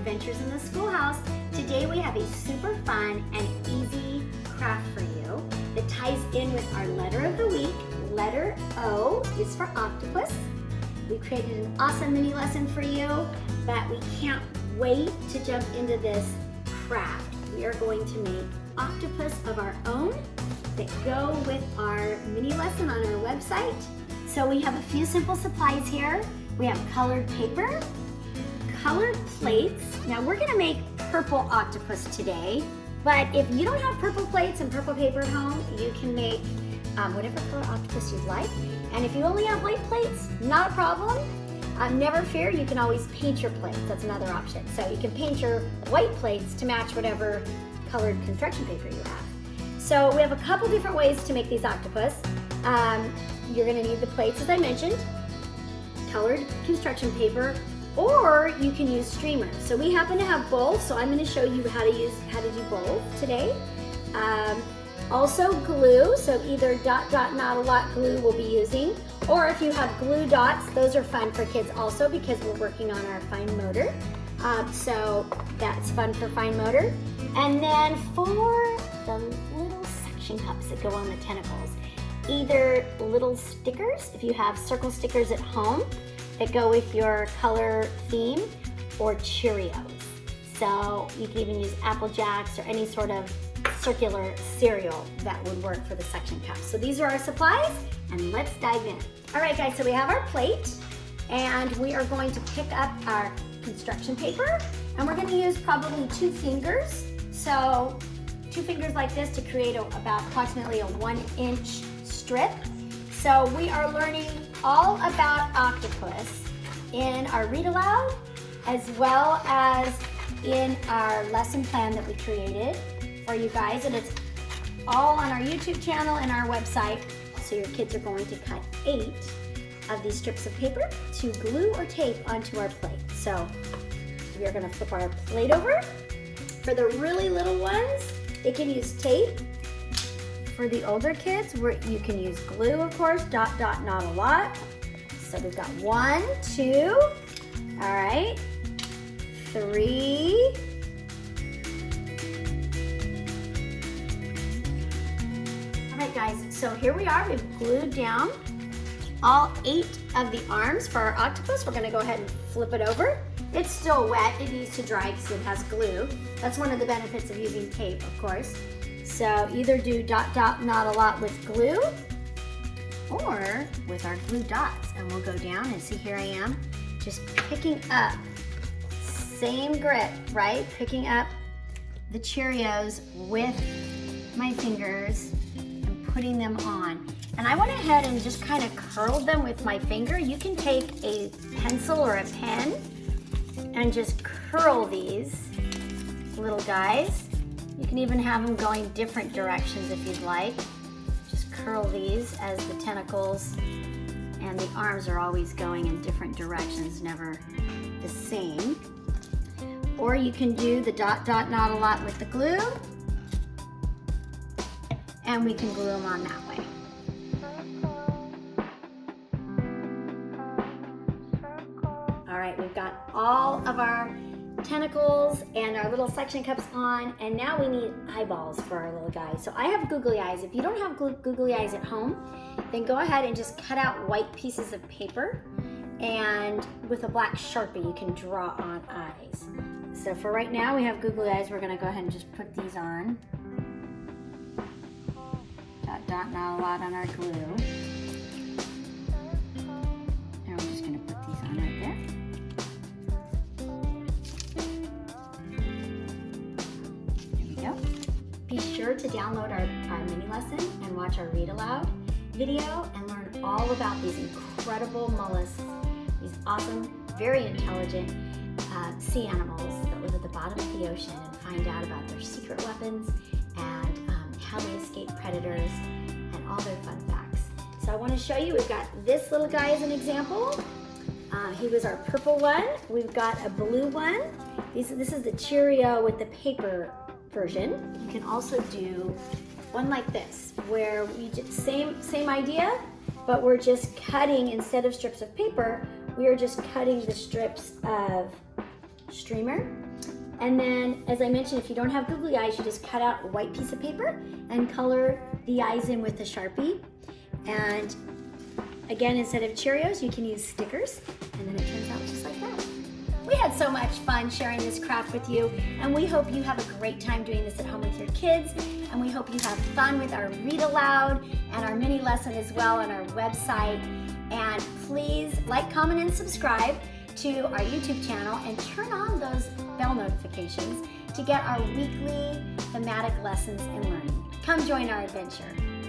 Adventures in the Schoolhouse. Today we have a super fun and easy craft for you that ties in with our letter of the week. Letter O is for octopus. We created an awesome mini lesson for you, but we can't wait to jump into this craft. We are going to make octopus of our own that go with our mini lesson on our website. So we have a few simple supplies here. We have colored paper, colored plates. Now we're gonna make purple octopus today, but if you don't have purple plates and purple paper at home, you can make whatever color octopus you'd like. And if you only have white plates, not a problem. Never fear, you can always paint your plates. That's another option. So you can paint your white plates to match whatever colored construction paper you have. So we have a couple different ways to make these octopus. You're gonna need the plates, as I mentioned, colored construction paper, or you can use streamers. So we happen to have both, so I'm gonna show you how to do both today. Also glue, so either dot, not a lot glue we'll be using, or if you have glue dots, those are fun for kids also because we're working on our fine motor. So that's fun for fine motor. And then for the little suction cups that go on the tentacles, either little stickers, if you have circle stickers at home that go with your color theme, or Cheerios. So you can even use Apple Jacks or any sort of circular cereal that would work for the suction cups. So these are our supplies, and let's dive in. All right guys, so we have our plate, and we are going to pick up our construction paper, and we're gonna use probably 2 fingers. So 2 fingers like this to create about approximately a 1-inch strip. So we are learning all about octopus in our read aloud, as well as in our lesson plan that we created for you guys, and it's all on our YouTube channel and our website. So your kids are going to cut 8 of these strips of paper to glue or tape onto our plate. So we are going to flip our plate over. For the really little ones, they can use tape. For the older kids, you can use glue, of course, dot, not a lot. So we've got 1, 2, all right, 3, all right guys, so here we are, we've glued down all 8 of the arms for our octopus. We're gonna go ahead and flip it over. It's still wet, it needs to dry because it has glue. That's one of the benefits of using tape, of course. So either do dot, not a lot with glue, or with our glue dots. And we'll go down and see, here I am, just picking up, same grip, right? Picking up the Cheerios with my fingers and putting them on. And I went ahead and just kind of curled them with my finger. You can take a pencil or a pen and just curl these little guys. You can even have them going different directions if you'd like. Just curl these as the tentacles and the arms are always going in different directions, never the same. Or you can do the dot, not a lot with the glue, and we can glue them on that way. All right, we've got all of our tentacles and our little suction cups on, and now we need eyeballs for our little guys. So I have googly eyes. If you don't have googly eyes at home, then go ahead and just cut out white pieces of paper, and with a black Sharpie you can draw on eyes. So for right now we have googly eyes. We're gonna go ahead and just put these on. Dot, not a lot on our glue. And we're just gonna put these on right there. Be sure to download our mini lesson and watch our read aloud video and learn all about these incredible mollusks, these awesome, very intelligent sea animals that live at the bottom of the ocean, and find out about their secret weapons and how they escape predators and all their fun facts. So I want to show you, we've got this little guy as an example. He was our purple one. We've got a blue one. This is the Cheerio with the paper version. You can also do one like this, where we just, same idea, but we're just cutting, instead of strips of paper, we are just cutting the strips of streamer And then, as I mentioned, if you don't have googly eyes, you just cut out a white piece of paper and color the eyes in with a Sharpie. And again, instead of Cheerios, you can use stickers, and then it turns out just like that. We had so much fun sharing this craft with you, and we hope you have a great time doing this at home with your kids, and we hope you have fun with our read aloud and our mini lesson as well on our website. And please like, comment, and subscribe to our YouTube channel and turn on those bell notifications to get our weekly thematic lessons in learning. Come join our adventure.